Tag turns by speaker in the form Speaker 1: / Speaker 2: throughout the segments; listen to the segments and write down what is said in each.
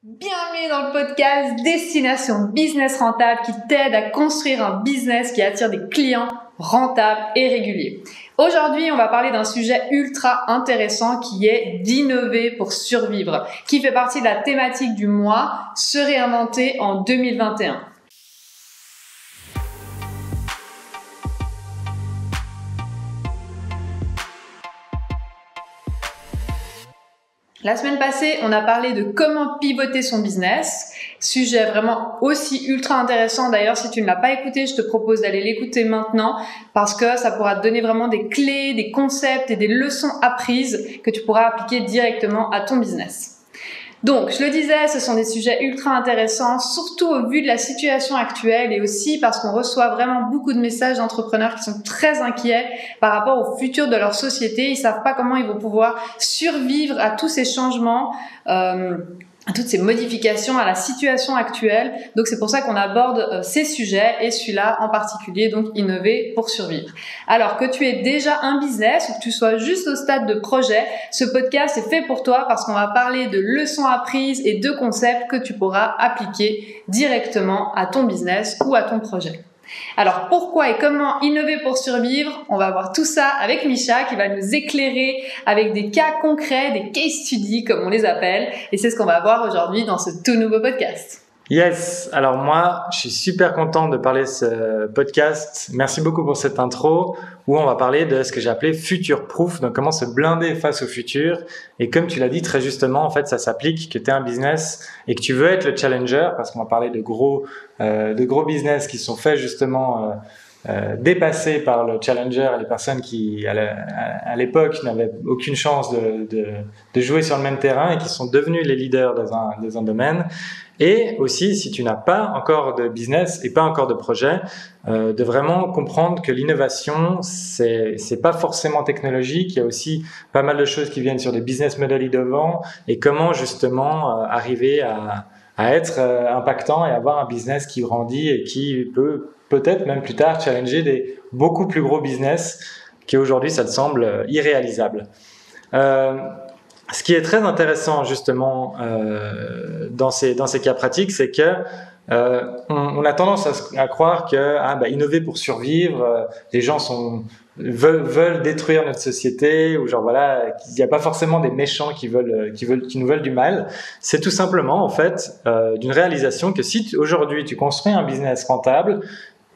Speaker 1: Bienvenue dans le podcast Destination Business Rentable qui t'aide à construire un business qui attire des clients rentables et réguliers. Aujourd'hui, on va parler d'un sujet ultra intéressant qui est d'innover pour survivre, qui fait partie de la thématique du mois Se réinventer en 2021. La semaine passée, on a parlé de comment pivoter son business. Sujet vraiment aussi ultra intéressant. D'ailleurs, si tu ne l'as pas écouté, je te propose d'aller l'écouter maintenant parce que ça pourra te donner vraiment des clés, des concepts et des leçons apprises que tu pourras appliquer directement à ton business. Donc, je le disais, ce sont des sujets ultra intéressants, surtout au vu de la situation actuelle et aussi parce qu'on reçoit vraiment beaucoup de messages d'entrepreneurs qui sont très inquiets par rapport au futur de leur société. Ils savent pas comment ils vont pouvoir survivre à tous ces changements, à toutes ces modifications, à la situation actuelle. Donc, c'est pour ça qu'on aborde ces sujets et celui-là en particulier, donc innover pour survivre. Alors que tu aies déjà un business ou que tu sois juste au stade de projet, ce podcast est fait pour toi parce qu'on va parler de leçons apprises et de concepts que tu pourras appliquer directement à ton business ou à ton projet. Alors, pourquoi et comment innover pour survivre? On va voir tout ça avec Misha qui va nous éclairer avec des cas concrets, des case studies comme on les appelle. Et c'est ce qu'on va voir aujourd'hui dans ce tout nouveau podcast.
Speaker 2: Yes, alors moi, je suis super content de parler de ce podcast. Merci beaucoup pour cette intro où on va parler de ce que j'ai appelé Future Proof, donc comment se blinder face au futur. Et comme tu l'as dit très justement, en fait, ça s'applique que tu es un business et que tu veux être le challenger, parce qu'on va parler de gros business qui sont faits justement dépassés par le challenger et les personnes qui, à l'époque, n'avaient aucune chance de jouer sur le même terrain et qui sont devenus les leaders dans un domaine. Et aussi, si tu n'as pas encore de business et pas encore de projet, de vraiment comprendre que l'innovation, c'est pas forcément technologique. Il y a aussi pas mal de choses qui viennent sur des business models innovants et comment justement arriver à être impactant et avoir un business qui grandit et qui peut peut-être même plus tard challenger des beaucoup plus gros business qui aujourd'hui, ça te semble irréalisable. Ce qui est très intéressant justement dans ces cas pratiques, c'est que on a tendance à croire que innover pour survivre, les gens veulent détruire notre société ou genre voilà, il n'y a pas forcément des méchants qui nous veulent du mal. C'est tout simplement en fait d'une réalisation que si aujourd'hui tu construis un business rentable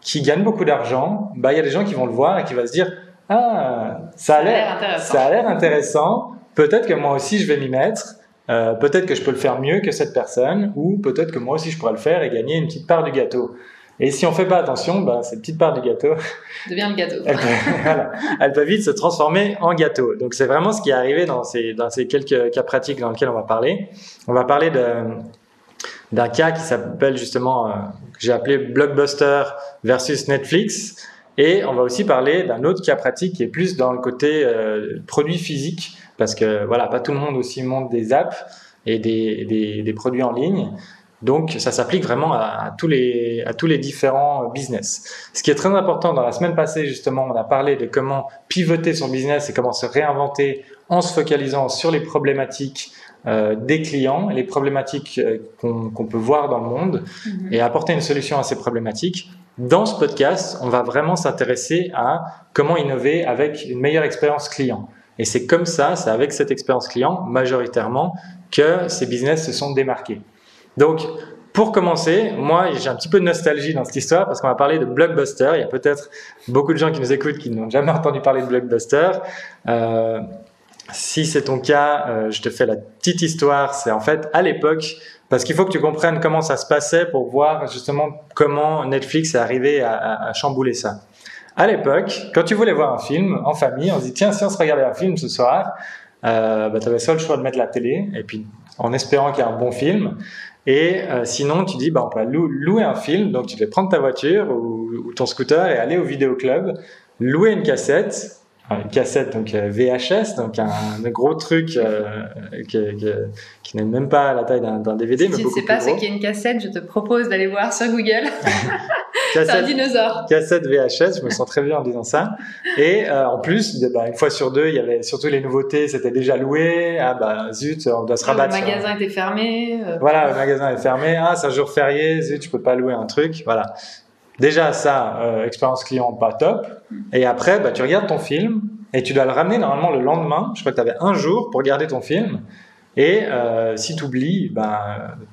Speaker 2: qui gagne beaucoup d'argent, il y a des gens qui vont le voir et qui vont se dire ça a l'air intéressant. Peut-être que moi aussi je vais m'y mettre, peut-être que je peux le faire mieux que cette personne, ou peut-être que moi aussi je pourrais le faire et gagner une petite part du gâteau. Et si on fait pas attention, cette petite part du gâteau
Speaker 1: devient le gâteau.
Speaker 2: Elle peut vite se transformer en gâteau. Donc c'est vraiment ce qui est arrivé dans ces quelques cas pratiques dans lesquels on va parler. On va parler d'un cas qui s'appelle justement, que j'ai appelé Blockbuster versus Netflix. Et on va aussi parler d'un autre cas pratique qui est plus dans le côté produit physique. Parce que voilà, pas tout le monde aussi monte des apps et des produits en ligne. Donc, ça s'applique vraiment à tous les différents business. Ce qui est très important, dans la semaine passée, justement, on a parlé de comment pivoter son business et comment se réinventer en se focalisant sur les problématiques des clients et les problématiques qu'on peut voir dans le monde et apporter une solution à ces problématiques. Dans ce podcast, on va vraiment s'intéresser à comment innover avec une meilleure expérience client. Et c'est comme ça, c'est avec cette expérience client, majoritairement, que ces business se sont démarqués. Donc, pour commencer, moi, j'ai un petit peu de nostalgie dans cette histoire parce qu'on va parler de Blockbuster. Il y a peut-être beaucoup de gens qui nous écoutent qui n'ont jamais entendu parler de Blockbuster. Si c'est ton cas, je te fais la petite histoire. C'est en fait à l'époque, parce qu'il faut que tu comprennes comment ça se passait pour voir justement comment Netflix est arrivé à chambouler ça. À l'époque, quand tu voulais voir un film en famille, on se dit tiens, si on se regardait un film ce soir, tu avais soit le choix de mettre la télé, et puis en espérant qu'il y ait un bon film, et sinon tu dis on peut louer un film, donc tu devais prendre ta voiture ou ton scooter et aller au vidéoclub, louer une cassette donc VHS, donc un gros truc qui n'est même pas la taille d'un DVD.
Speaker 1: Si tu ne sais pas ce qu'est une cassette, je te propose d'aller voir sur Google. C'est un dinosaure.
Speaker 2: Cassette VHS, je me sens très bien en disant ça. Et en plus, une fois sur deux, il y avait surtout les nouveautés, c'était déjà loué. Ah bah zut, on doit se rabattre.
Speaker 1: Le magasin était fermé.
Speaker 2: Voilà, le magasin est fermé. Ah, c'est un jour férié, zut, tu peux pas louer un truc. Voilà. Déjà ça, expérience client pas top. Et après, tu regardes ton film et tu dois le ramener normalement le lendemain. Je crois que tu avais un jour pour regarder ton film. Et si tu oublies,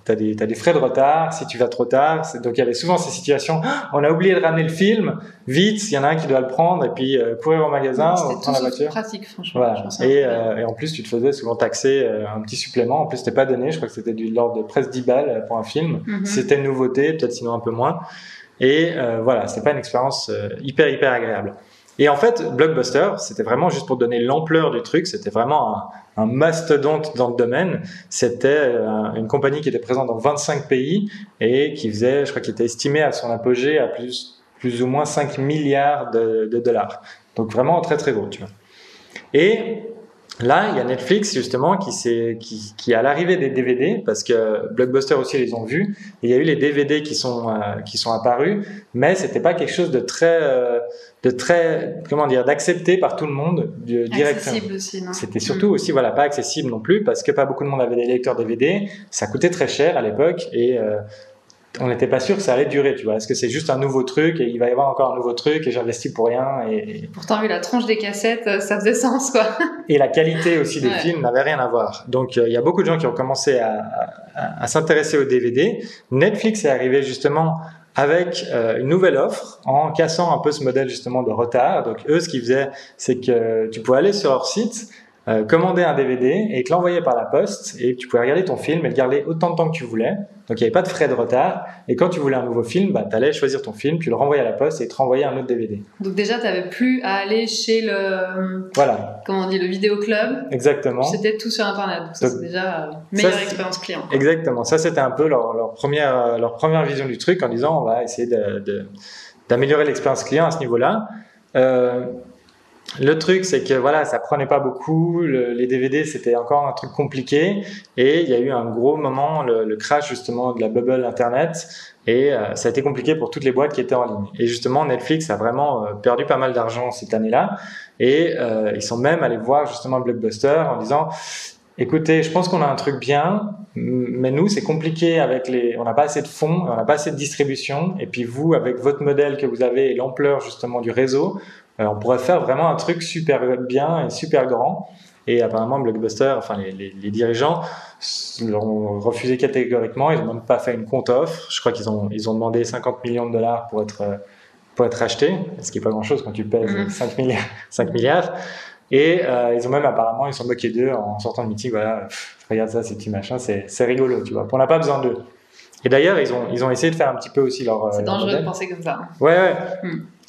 Speaker 2: t'as des frais de retard si tu vas trop tard. Donc il y avait souvent ces situations. On a oublié de ramener le film. Vite, il y en a un qui doit le prendre et puis courir au magasin, prendre la voiture.
Speaker 1: C'était pratique, franchement.
Speaker 2: Voilà. Et en plus, tu te faisais souvent taxer un petit supplément. En plus, c'était pas donné. Je crois que c'était de l'ordre de presque 10 balles pour un film. C'était une nouveauté, peut-être sinon un peu moins. Et voilà, c'était pas une expérience hyper agréable. Et en fait, Blockbuster, c'était vraiment juste pour donner l'ampleur du truc. C'était vraiment un mastodonte dans le domaine. C'était une compagnie qui était présente dans 25 pays et qui faisait, je crois qu'il était estimé à son apogée à plus ou moins 5 milliards de dollars. Donc vraiment très gros, tu vois. Et là, il y a Netflix justement qui à l'arrivée des DVD, parce que Blockbuster aussi les ont vus, et il y a eu les DVD qui sont apparus, mais c'était pas quelque chose de très comment dire, d'accepté par tout le monde directement.
Speaker 1: Accessible aussi, non?
Speaker 2: C'était surtout aussi pas accessible non plus, parce que pas beaucoup de monde avait des lecteurs DVD, ça coûtait très cher à l'époque et on n'était pas sûr que ça allait durer, tu vois. Est-ce que c'est juste un nouveau truc et il va y avoir encore un nouveau truc et j'investis pour rien et...
Speaker 1: Pourtant, vu la tronche des cassettes, ça faisait sens, quoi.
Speaker 2: Et la qualité aussi des films n'avait rien à voir. Donc, il y a beaucoup de gens qui ont commencé à s'intéresser aux DVD. Netflix est arrivé justement avec une nouvelle offre en cassant un peu ce modèle justement de retard. Donc, eux, ce qu'ils faisaient, c'est que tu pouvais aller sur leur site, commander un DVD et te l'envoyer par la poste et tu pouvais regarder ton film et le garder autant de temps que tu voulais. Donc il n'y avait pas de frais de retard et quand tu voulais un nouveau film, tu allais choisir ton film, tu le renvoyais à la poste et te renvoyais un autre DVD.
Speaker 1: Donc déjà tu n'avais plus à aller chez le comment on dit, le vidéoclub.
Speaker 2: Exactement.
Speaker 1: C'était tout sur internet. Donc ça, c'est déjà meilleure expérience client.
Speaker 2: Exactement. Ça c'était un peu leur première vision du truc en disant on va essayer d'améliorer l'expérience client à ce niveau-là. Le truc, c'est que voilà, ça prenait pas beaucoup. Les DVD, c'était encore un truc compliqué. Et il y a eu un gros moment, le crash justement de la bubble Internet. Et ça a été compliqué pour toutes les boîtes qui étaient en ligne. Et justement, Netflix a vraiment perdu pas mal d'argent cette année-là. Et ils sont même allés voir justement Blockbuster en disant écoutez, je pense qu'on a un truc bien, mais nous, c'est compliqué on n'a pas assez de fonds, on n'a pas assez de distribution. Et puis vous, avec votre modèle que vous avez et l'ampleur justement du réseau, on pourrait faire vraiment un truc super bien et super grand. Et apparemment, Blockbuster, enfin les dirigeants l'ont refusé catégoriquement. Ils n'ont même pas fait une contre-offre. Je crois qu'ils ont demandé 50 millions de dollars pour être achetés, ce qui est pas grand-chose quand tu pèses 5 milliards. Et ils ont même apparemment, ils sont moqués d'eux en sortant de meeting. Voilà, regarde ça, ces petits machins, c'est rigolo, tu vois. On n'a pas besoin d'eux. Et d'ailleurs, ils ont essayé de faire un petit peu aussi leur.
Speaker 1: C'est dangereux de penser comme ça.
Speaker 2: Ouais.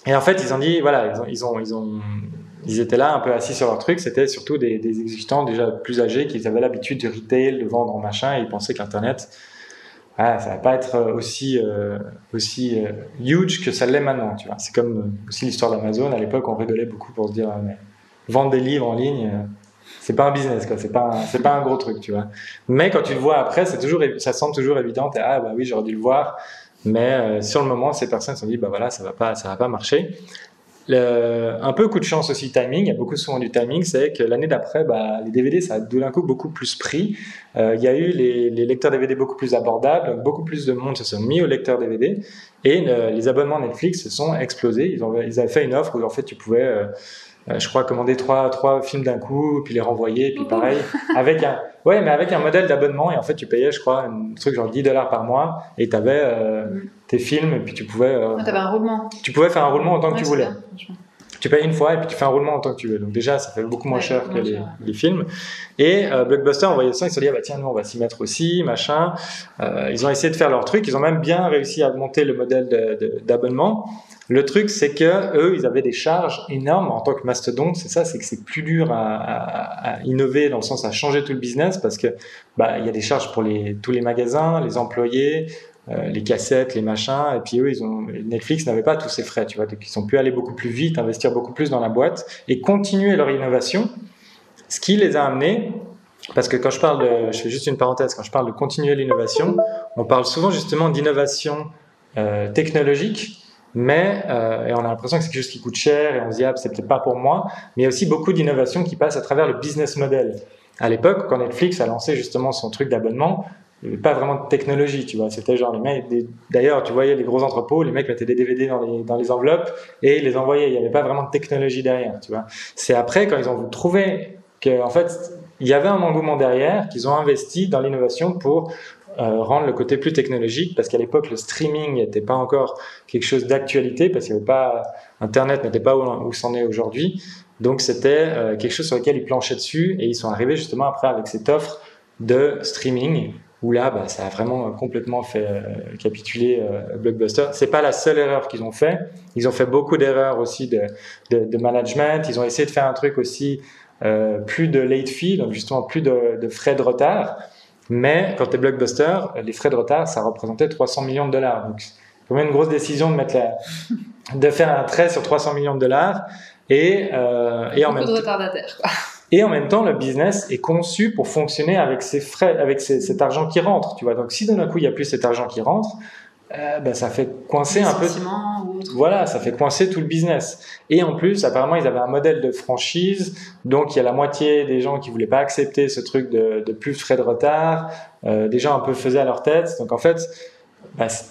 Speaker 2: Et en fait, ils ont dit, voilà, ils étaient là un peu assis sur leur truc. C'était surtout des exécutants déjà plus âgés qui avaient l'habitude du retail, de vendre en machin, et ils pensaient qu'Internet, ça va pas être aussi huge que ça l'est maintenant, tu vois. C'est comme aussi l'histoire d'Amazon. À l'époque, on rigolait beaucoup pour se dire, mais vendre des livres en ligne, c'est pas un business, quoi. C'est pas un gros truc, tu vois. Mais quand tu le vois après, ça semble toujours évident. Oui, j'aurais dû le voir. Mais sur le moment, ces personnes se sont dit, voilà, ça va pas marcher. Un peu coup de chance aussi, timing. Il y a beaucoup souvent du timing. C'est que l'année d'après, les DVD, ça a d'un coup beaucoup plus pris. Il y a eu les lecteurs DVD beaucoup plus abordables. Donc beaucoup plus de monde se sont mis aux lecteurs DVD. Et les abonnements Netflix se sont explosés. Ils avaient fait une offre où en fait tu pouvais, je crois, commander trois films d'un coup, puis les renvoyer, puis pareil, avec un modèle d'abonnement. Et en fait, tu payais, je crois, un truc genre $10 par mois, et tu avais tes films, et puis tu pouvais.
Speaker 1: T'avais un roulement.
Speaker 2: Tu pouvais faire un roulement autant que tu voulais.
Speaker 1: Bien,
Speaker 2: tu payes une fois, et puis tu fais un roulement autant que tu veux. Donc déjà, ça fait beaucoup moins cher que les films. Et Blockbuster, on voyait ça, ils se sont dit, tiens, nous, on va s'y mettre aussi, machin. Ils ont essayé de faire leur truc. Ils ont même bien réussi à monter le modèle d'abonnement. Le truc, c'est que eux, ils avaient des charges énormes en tant que mastodonte. C'est que c'est plus dur à innover, dans le sens à changer tout le business, parce que il y a des charges pour tous les magasins, les employés, les cassettes, les machins. Et puis eux, Netflix n'avait pas tous ces frais, tu vois. Donc ils ont pu aller beaucoup plus vite, investir beaucoup plus dans la boîte et continuer leur innovation. Ce qui les a amenés, parce que quand je fais juste une parenthèse, quand je parle de continuer l'innovation, on parle souvent justement d'innovation technologique. mais et on a l'impression que c'est quelque chose qui coûte cher et on se dit c'est peut-être pas pour moi, mais il y a aussi beaucoup d'innovations qui passent à travers le business model. À l'époque, quand Netflix a lancé justement son truc d'abonnement, il n'y avait pas vraiment de technologie, tu vois. C'était genre les mecs, d'ailleurs, tu voyais les gros entrepôts, les mecs mettaient des DVD dans les enveloppes et les envoyaient. Il n'y avait pas vraiment de technologie derrière, tu vois. C'est après, quand ils ont trouvé qu'en fait, il y avait un engouement derrière, qu'ils ont investi dans l'innovation pour rendre le côté plus technologique, parce qu'à l'époque, le streaming n'était pas encore quelque chose d'actualité, parce qu'il n'y avait pas, Internet n'était pas où c'en est aujourd'hui. Donc, c'était quelque chose sur lequel ils planchaient dessus et ils sont arrivés justement après avec cette offre de streaming où là, ça a vraiment complètement fait capituler Blockbuster. C'est pas la seule erreur qu'ils ont fait. Ils ont fait beaucoup d'erreurs aussi de management. Ils ont essayé de faire un truc aussi plus de late fee, donc justement plus de frais de retard. Mais quand tu es Blockbuster, les frais de retard, ça représentait 300 millions de dollars. Donc, c'est quand même une grosse décision de faire un trait sur 300 millions de dollars. Et en même temps,
Speaker 1: retardataires, quoi.
Speaker 2: Et en même temps, le business est conçu pour fonctionner avec ces frais, avec cet argent qui rentre, tu vois. Donc, si d'un coup, il n'y a plus cet argent qui rentre, ça fait coincer un peu.
Speaker 1: Ou autre.
Speaker 2: Voilà, ça fait coincer tout le business. Et en plus, apparemment, ils avaient un modèle de franchise. Donc, il y a la moitié des gens qui voulaient pas accepter ce truc de plus de frais de retard. Des gens un peu faisaient à leur tête. Donc, en fait,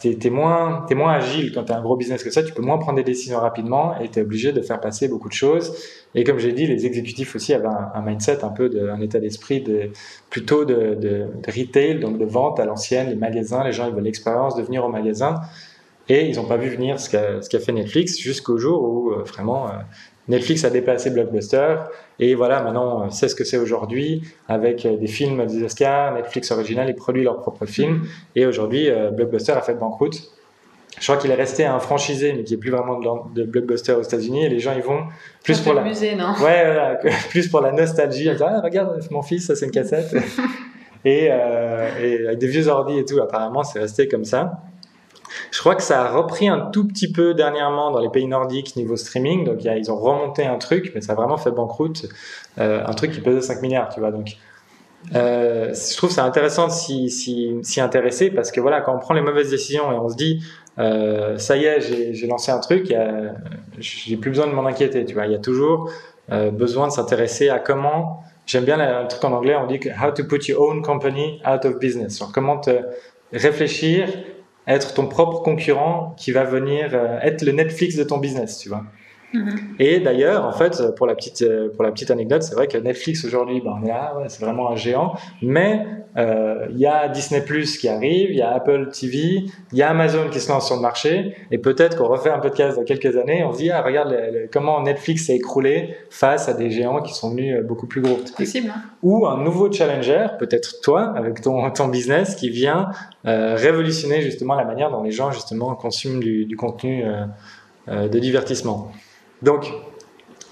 Speaker 2: t'es moins agile quand t'as un gros business que ça. Tu peux moins prendre des décisions rapidement et t'es obligé de faire passer beaucoup de choses. Et comme j'ai dit, les exécutifs aussi avaient un mindset un peu un état d'esprit plutôt de retail, donc de vente à l'ancienne, les magasins. Les gens, ils veulent l'expérience de venir au magasin. Et ils n'ont pas vu venir ce qu'a fait Netflix jusqu'au jour où vraiment Netflix a dépassé Blockbuster. Et voilà, maintenant, c'est ce que c'est aujourd'hui avec des films des Oscars. Netflix Original, ils produisent leurs propres films. Et aujourd'hui, Blockbuster a fait banqueroute. Je crois qu'il est resté un franchisé, mais qui est plus vraiment de Blockbuster aux États-Unis. Et les gens, ils vont plus pour la
Speaker 1: musée, non?
Speaker 2: Ouais, voilà, plus pour la nostalgie. Ils disent, regarde, mon fils, ça c'est une cassette. et avec des vieux ordi et tout, apparemment, c'est resté comme ça. Je crois que ça a repris un tout petit peu dernièrement dans les pays nordiques niveau streaming. Donc, ils ont remonté un truc, mais ça a vraiment fait banqueroute. Un truc qui pesait 5 milliards, tu vois. Donc, je trouve ça intéressant de s'y intéresser parce que voilà, quand on prend les mauvaises décisions et on se dit, ça y est, j'ai lancé un truc, j'ai plus besoin de m'en inquiéter, tu vois. Il y a toujours besoin de s'intéresser à comment. J'aime bien le truc en anglais, on dit que how to put your own company out of business. Genre, comment te réfléchir, être ton propre concurrent qui va venir être le Netflix de ton business, tu vois. Mm-hmm. Et d'ailleurs, en fait, pour la petite anecdote, c'est vrai que Netflix aujourd'hui, on est là, c'est vraiment un géant. Mais il y a Disney Plus qui arrive, il y a Apple TV, il y a Amazon qui se lance sur le marché. Et peut-être qu'on refait un podcast dans quelques années, on se dit regarde comment Netflix s'est écroulé face à des géants qui sont venus beaucoup plus gros.
Speaker 1: C'est possible. Hein.
Speaker 2: Ou un nouveau challenger, peut-être toi, avec ton business, qui vient révolutionner justement la manière dont les gens justement consomment du contenu de divertissement. Donc,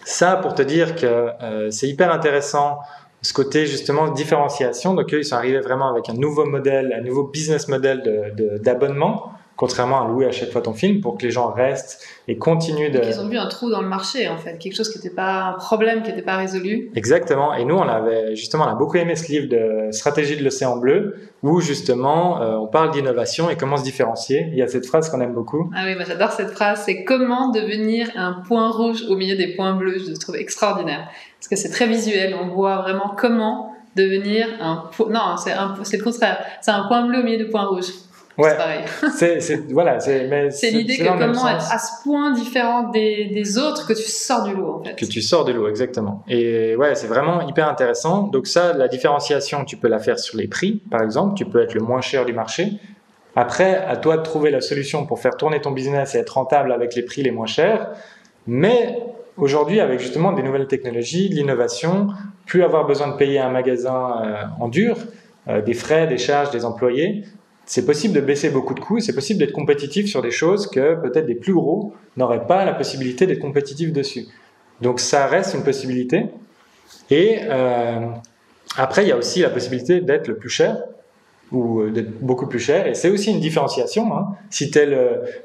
Speaker 2: ça pour te dire que c'est hyper intéressant, ce côté justement de différenciation. Donc, eux, ils sont arrivés vraiment avec un nouveau modèle, un nouveau business model d'abonnement, contrairement à louer à chaque fois ton film, pour que les gens restent et continuent de...
Speaker 1: Ils ont vu un trou dans le marché, en fait, quelque chose qui n'était pas un problème, qui n'était pas résolu.
Speaker 2: Exactement. Et nous, on a beaucoup aimé ce livre de Stratégie de l'océan bleu, où justement, on parle d'innovation et comment se différencier. Il y a cette phrase qu'on aime beaucoup.
Speaker 1: Ah oui, moi j'adore cette phrase, c'est comment devenir un point rouge au milieu des points bleus. Je le trouve extraordinaire. Parce que c'est très visuel, on voit vraiment comment devenir un point... Non, c'est le contraire. C'est un point bleu au milieu de points rouges.
Speaker 2: Ouais,
Speaker 1: c'est pareil. C'est l'idée que comment être à ce point différent des autres que tu sors du lot, en fait.
Speaker 2: Que tu sors du lot, exactement. Et ouais, c'est vraiment hyper intéressant. Donc ça, la différenciation, tu peux la faire sur les prix, par exemple. Tu peux être le moins cher du marché. Après, à toi de trouver la solution pour faire tourner ton business et être rentable avec les prix les moins chers. Mais aujourd'hui, avec justement des nouvelles technologies, de l'innovation, plus avoir besoin de payer un magasin en dur, des frais, des charges, des employés, c'est possible de baisser beaucoup de coûts, c'est possible d'être compétitif sur des choses que peut-être des plus gros n'auraient pas la possibilité d'être compétitifs dessus. Donc ça reste une possibilité. Et après, il y a aussi la possibilité d'être le plus cher ou d'être beaucoup plus cher. Et c'est aussi une différenciation. Hein. Si tu es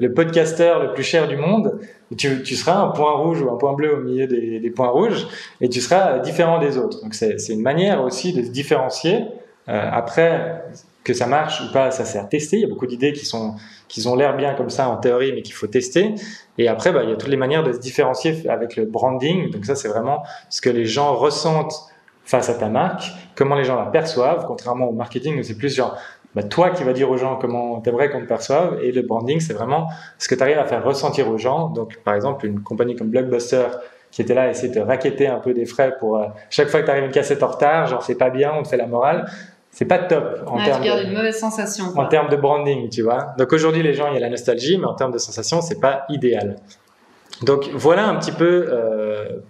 Speaker 2: le podcasteur le plus cher du monde, tu seras un point rouge ou un point bleu au milieu des points rouges et tu seras différent des autres. Donc c'est une manière aussi de se différencier. Après... que ça marche ou pas, ça c'est à tester. Il y a beaucoup d'idées qui ont l'air bien comme ça en théorie, mais qu'il faut tester. Et après, il y a toutes les manières de se différencier avec le branding. Donc ça, c'est vraiment ce que les gens ressentent face à ta marque, comment les gens la perçoivent, contrairement au marketing où c'est plus genre toi qui vas dire aux gens comment t'aimerais qu'on te perçoive, et le branding, c'est vraiment ce que tu arrives à faire ressentir aux gens. Donc, par exemple, une compagnie comme Blockbuster qui était là à essayer de racketter un peu des frais pour chaque fois que tu arrives une cassette en retard, genre c'est pas bien, on te fait la morale. C'est pas top en termes
Speaker 1: une mauvaise sensation,
Speaker 2: en termes de branding, tu vois. Donc aujourd'hui, les gens, il y a la nostalgie, mais en termes de sensation, c'est pas idéal. Donc voilà un petit peu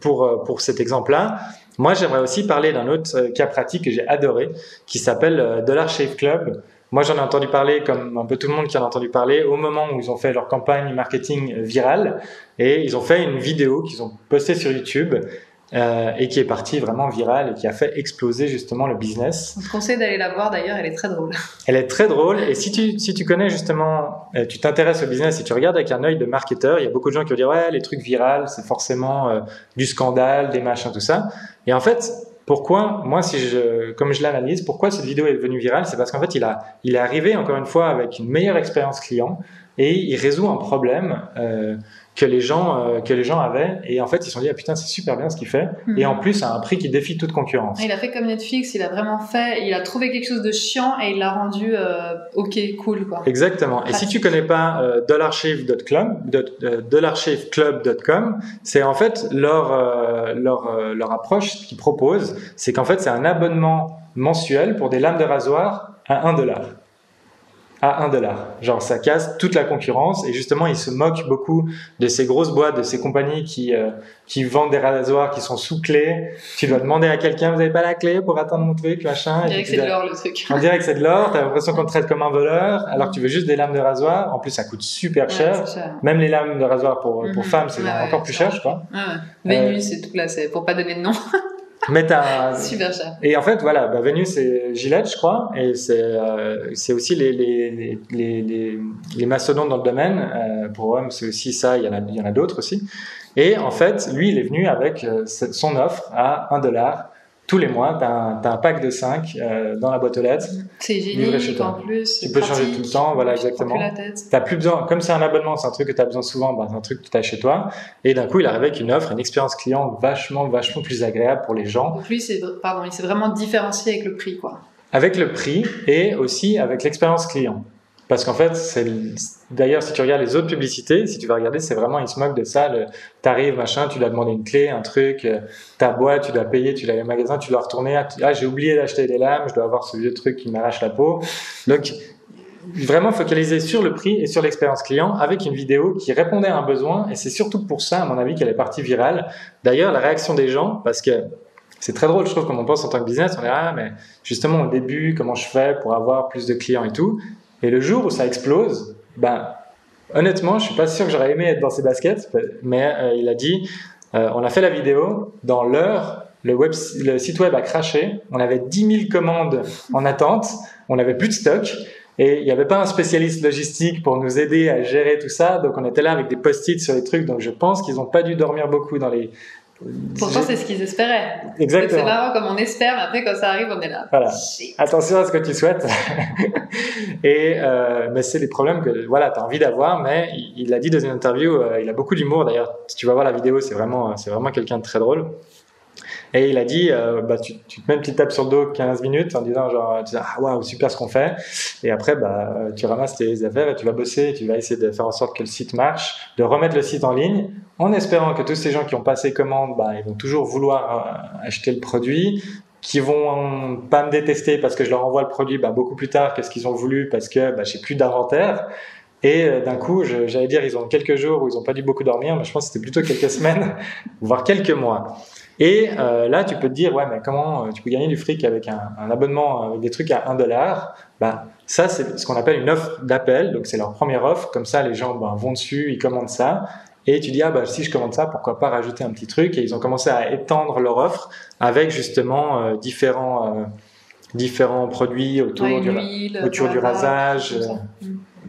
Speaker 2: pour cet exemple-là. Moi, j'aimerais aussi parler d'un autre cas pratique que j'ai adoré, qui s'appelle Dollar Shave Club. Moi, j'en ai entendu parler, comme un peu tout le monde qui en a entendu parler, au moment où ils ont fait leur campagne marketing virale, et ils ont fait une vidéo qu'ils ont postée sur YouTube, et qui est partie vraiment virale et qui a fait exploser justement le business.
Speaker 1: On te conseille d'aller la voir d'ailleurs, elle est très drôle.
Speaker 2: Elle est très drôle, et si tu connais justement, tu t'intéresses au business et tu regardes avec un œil de marketeur, il y a beaucoup de gens qui vont dire ouais, les trucs virales c'est forcément du scandale, des machins, tout ça. Et en fait, pourquoi, moi comme je l'analyse, pourquoi cette vidéo est devenue virale, c'est parce qu'en fait il est arrivé encore une fois avec une meilleure expérience client et il résout un problème que les gens avaient, et en fait ils se sont dit ah putain, c'est super bien ce qu'il fait, et en plus à un prix qui défie toute concurrence.
Speaker 1: Il a fait comme Netflix, il a trouvé quelque chose de chiant et il l'a rendu ok, cool quoi.
Speaker 2: Exactement. Et si tu connais pas dollarshaveclub.com, c'est en fait leur approche qu'ils proposent, c'est qu'en fait c'est un abonnement mensuel pour des lames de rasoir à $1. À $1. Genre, ça casse toute la concurrence, et justement, ils se moquent beaucoup de ces grosses boîtes, de ces compagnies qui vendent des rasoirs qui sont sous clé. Tu dois demander à quelqu'un, vous avez pas la clé pour atteindre mon truc, machin.
Speaker 1: On dirait que c'est de l'or, le truc.
Speaker 2: On dirait que c'est de l'or, t'as l'impression qu'on te traite comme un voleur, alors que tu veux juste des lames de rasoir. En plus, ça coûte super cher. Même les lames de rasoir pour femmes, c'est encore plus cher, je crois.
Speaker 1: Vénus, c'est tout là, c'est pour pas donner de nom.
Speaker 2: Mais
Speaker 1: super cher.
Speaker 2: Et en fait, voilà, Vénus, c'est Gillette, je crois, et c'est aussi les mastodontes dans le domaine. Pour hommes, c'est aussi ça, il y en a d'autres aussi. Et en fait, lui, il est venu avec son offre à $1. Tous les mois, t'as un pack de 5 dans la boîte aux lettres.
Speaker 1: C'est génial, en plus.
Speaker 2: Tu peux changer tout le temps, voilà, exactement. T'as plus besoin, comme c'est un abonnement, c'est un truc que t'as besoin souvent, c'est un truc que t'as chez toi. Et d'un coup, il arrive avec une offre, une expérience client vachement plus agréable pour les gens.
Speaker 1: Donc lui, il s'est vraiment différencié avec le prix, quoi.
Speaker 2: Avec le prix et aussi avec l'expérience client. Parce qu'en fait, d'ailleurs, si tu regardes les autres publicités, si tu vas regarder, c'est vraiment, ils se moquent de ça. T'arrives, machin, tu dois demander une clé, un truc, ta boîte, tu dois payer, tu l'as au magasin, tu dois retourner. Ah, j'ai oublié d'acheter des lames, je dois avoir ce vieux truc qui m'arrache la peau. Donc, vraiment focaliser sur le prix et sur l'expérience client avec une vidéo qui répondait à un besoin. Et c'est surtout pour ça, à mon avis, qu'elle est partie virale. D'ailleurs, la réaction des gens, parce que c'est très drôle, je trouve, comme on pense en tant que business, on est là, mais justement, au début, comment je fais pour avoir plus de clients et tout. Et le jour où ça explose, honnêtement, je suis pas sûr que j'aurais aimé être dans ces baskets, mais il a dit, on a fait la vidéo, dans l'heure, le site web a craché, on avait 10 000 commandes en attente, on n'avait plus de stock, et il n'y avait pas un spécialiste logistique pour nous aider à gérer tout ça, donc on était là avec des post-it sur les trucs, donc je pense qu'ils n'ont pas dû dormir beaucoup dans les...
Speaker 1: Pourtant, c'est ce qu'ils espéraient.
Speaker 2: Exactement.
Speaker 1: C'est marrant comme on espère, mais après, quand ça arrive, on est là.
Speaker 2: Voilà. Attention à ce que tu souhaites. Et, mais c'est les problèmes que, voilà, t'as envie d'avoir, mais il l'a dit dans une interview, il a beaucoup d'humour, d'ailleurs. Si tu vas voir la vidéo, c'est vraiment quelqu'un de très drôle. Et il a dit, tu te mets une petite tape sur le dos 15 minutes en disant genre, ah waouh, super ce qu'on fait. Et après, tu ramasses tes affaires et tu vas bosser, tu vas essayer de faire en sorte que le site marche, de remettre le site en ligne, en espérant que tous ces gens qui ont passé commande, ils vont toujours vouloir acheter le produit, qui vont pas me détester parce que je leur envoie le produit beaucoup plus tard que ce qu'ils ont voulu parce que j'ai plus d'inventaire. Et d'un coup, j'allais dire, ils ont quelques jours où ils n'ont pas dû beaucoup dormir, mais je pense que c'était plutôt quelques semaines, voire quelques mois. Et là, tu peux te dire, ouais, mais comment tu peux gagner du fric avec un abonnement avec des trucs à $1 ? Ça, c'est ce qu'on appelle une offre d'appel. Donc, c'est leur première offre. Comme ça, les gens vont dessus, ils commandent ça. Et tu dis, si je commande ça, pourquoi pas rajouter un petit truc ? Et ils ont commencé à étendre leur offre avec justement différents produits autour du rasage.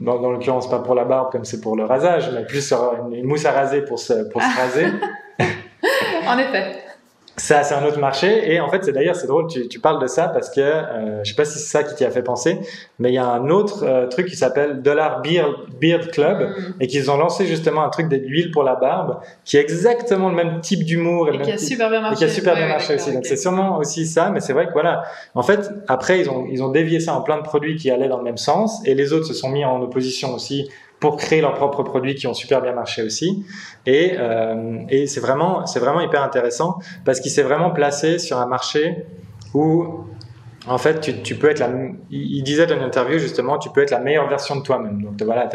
Speaker 2: Dans l'occurrence, pas pour la barbe comme c'est pour le rasage, mais plus une mousse à raser pour se raser.
Speaker 1: En effet.
Speaker 2: Ça, c'est un autre marché. Et en fait, c'est drôle, tu parles de ça parce que je sais pas si c'est ça qui t'y a fait penser, mais il y a un autre truc qui s'appelle Dollar Beard Club et qu'ils ont lancé justement un truc d'huile pour la barbe qui est exactement le même type d'humour
Speaker 1: et qui a super bien marché.
Speaker 2: Et qui a super bien marché aussi. Donc c'est sûrement aussi ça, mais c'est vrai que voilà. En fait, après, ils ont dévié ça en plein de produits qui allaient dans le même sens et les autres se sont mis en opposition aussi pour créer leurs propres produits qui ont super bien marché aussi. Et c'est vraiment hyper intéressant parce qu'il s'est vraiment placé sur un marché où, en fait, tu peux être il disait dans une interview, justement, tu peux être la meilleure version de toi-même. Donc, voilà,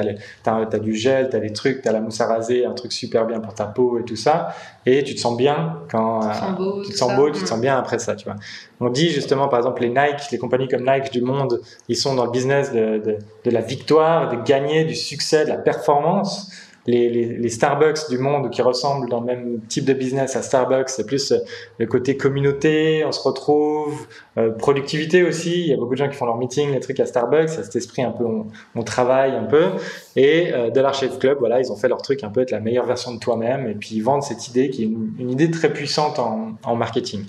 Speaker 2: t'as du gel, t'as des trucs, t'as la mousse à raser, un truc super bien pour ta peau et tout ça. Et tu te sens bien quand, tu te sens beau, tu te sens bien après ça, tu vois. On dit, justement, par exemple, les Nike, les compagnies comme Nike du monde, ils sont dans le business de la victoire, de gagner, du succès, de la performance. Les Starbucks du monde qui ressemblent dans le même type de business à Starbucks, c'est plus le côté communauté, on se retrouve, productivité aussi, il y a beaucoup de gens qui font leur meeting, les trucs à Starbucks, il y a cet esprit un peu, on travaille un peu, et Dollar Shave Club, voilà, ils ont fait leur truc un peu être la meilleure version de toi-même, et puis ils vendent cette idée qui est une idée très puissante en marketing.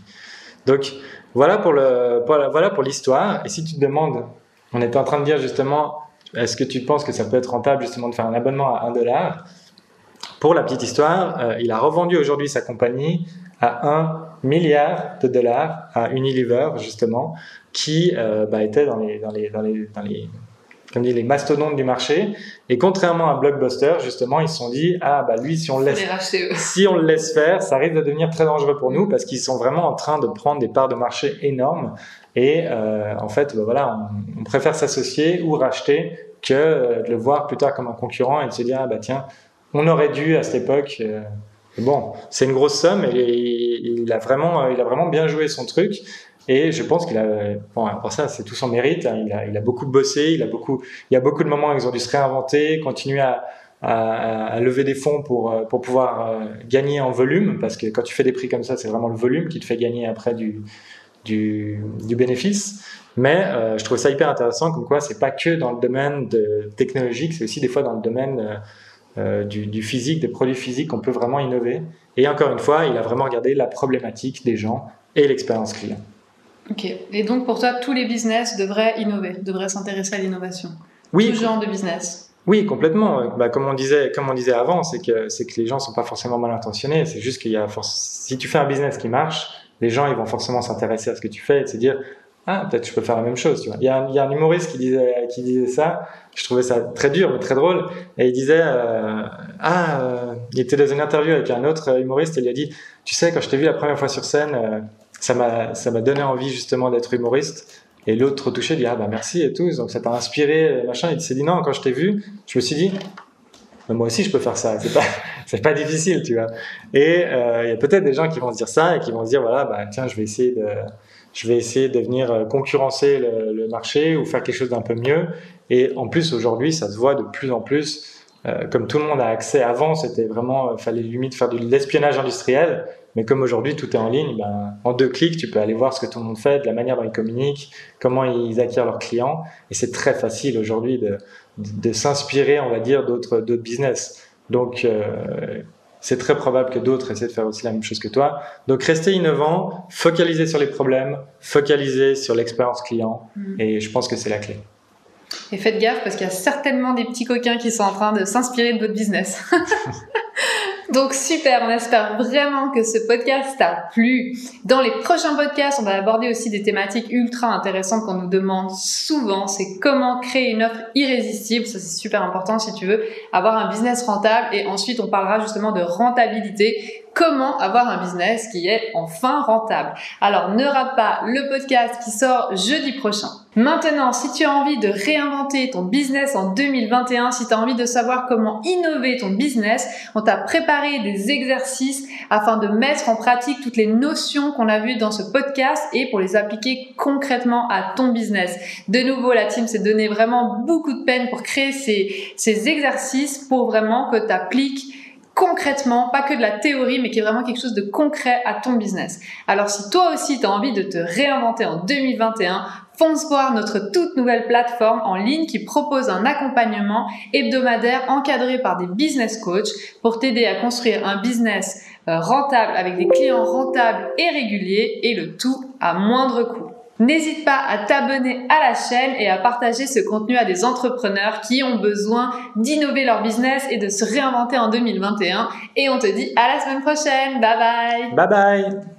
Speaker 2: Donc voilà pour l'histoire, et si tu te demandes, on était en train de dire justement, est-ce que tu penses que ça peut être rentable justement de faire un abonnement à $1 ? Pour la petite histoire, il a revendu aujourd'hui sa compagnie à $1 milliard à Unilever justement, qui était dans les comme dit, les mastodontes du marché. Et contrairement à Blockbuster, justement, ils se sont dit lui, si on le laisse faire, ça risque de devenir très dangereux pour nous parce qu'ils sont vraiment en train de prendre des parts de marché énormes. Et en fait, voilà, on préfère s'associer ou racheter que de le voir plus tard comme un concurrent et de se dire tiens, on aurait dû à cette époque. Bon, c'est une grosse somme et il a vraiment bien joué son truc. Et je pense qu'il a, pour ça, c'est tout son mérite. Hein, il a beaucoup bossé, il y a beaucoup de moments où ils ont dû se réinventer, continuer à lever des fonds pour pouvoir gagner en volume, parce que quand tu fais des prix comme ça, c'est vraiment le volume qui te fait gagner après du bénéfice. Mais je trouve ça hyper intéressant, comme quoi c'est pas que dans le domaine technologique, c'est aussi des fois dans le domaine du physique, des produits physiques qu'on peut vraiment innover. Et encore une fois, il a vraiment regardé la problématique des gens et l'expérience client.
Speaker 1: Ok. Et donc pour toi, tous les business devraient innover, devraient s'intéresser à l'innovation.
Speaker 2: Oui.
Speaker 1: Tout genre de business.
Speaker 2: Oui, complètement. Comme on disait avant, c'est que les gens sont pas forcément mal intentionnés. C'est juste si tu fais un business qui marche, les gens ils vont forcément s'intéresser à ce que tu fais et se dire peut-être je peux faire la même chose. Tu vois. Il y a un humoriste qui disait ça. Je trouvais ça très dur mais très drôle. Et il disait il était dans une interview avec un autre humoriste et il lui a dit tu sais quand je t'ai vu la première fois sur scène ça m'a donné envie justement d'être humoriste. Et l'autre touché dit merci et tout, donc ça t'a inspiré machin. Il s'est dit non, quand je t'ai vu, je me suis dit moi aussi je peux faire ça, c'est pas difficile, tu vois. Et il y a peut-être des gens qui vont se dire ça et qui vont se dire voilà tiens je vais essayer de venir concurrencer le marché ou faire quelque chose d'un peu mieux. Et en plus aujourd'hui ça se voit de plus en plus. Comme tout le monde a accès, avant c'était vraiment fallait limite faire de l'espionnage industriel, mais comme aujourd'hui tout est en ligne, en 2 clics tu peux aller voir ce que tout le monde fait, de la manière dont ils communiquent, comment ils acquièrent leurs clients, et c'est très facile aujourd'hui de s'inspirer, on va dire, d'autres business. Donc c'est très probable que d'autres essaient de faire aussi la même chose que toi. Donc restez innovant, focalisez sur les problèmes, focalisez sur l'expérience client, et je pense que c'est la clé.
Speaker 1: Et faites gaffe parce qu'il y a certainement des petits coquins qui sont en train de s'inspirer de votre business. Donc super, on espère vraiment que ce podcast t'a plu. Dans les prochains podcasts, on va aborder aussi des thématiques ultra intéressantes qu'on nous demande souvent. C'est comment créer une offre irrésistible. Ça, c'est super important si tu veux avoir un business rentable. Et ensuite, on parlera justement de rentabilité. Comment avoir un business qui est enfin rentable. Alors, ne rate pas le podcast qui sort jeudi prochain. Maintenant, si tu as envie de réinventer ton business en 2021, si tu as envie de savoir comment innover ton business, on t'a préparé des exercices afin de mettre en pratique toutes les notions qu'on a vues dans ce podcast et pour les appliquer concrètement à ton business. De nouveau, la team s'est donné vraiment beaucoup de peine pour créer ces exercices pour vraiment que tu appliques concrètement, pas que de la théorie, mais qui est vraiment quelque chose de concret à ton business. Alors si toi aussi tu as envie de te réinventer en 2021, fonce voir notre toute nouvelle plateforme en ligne qui propose un accompagnement hebdomadaire encadré par des business coachs pour t'aider à construire un business rentable, avec des clients rentables et réguliers, et le tout à moindre coût. N'hésite pas à t'abonner à la chaîne et à partager ce contenu à des entrepreneurs qui ont besoin d'innover leur business et de se réinventer en 2021. Et on te dit à la semaine prochaine. Bye bye.
Speaker 2: Bye bye.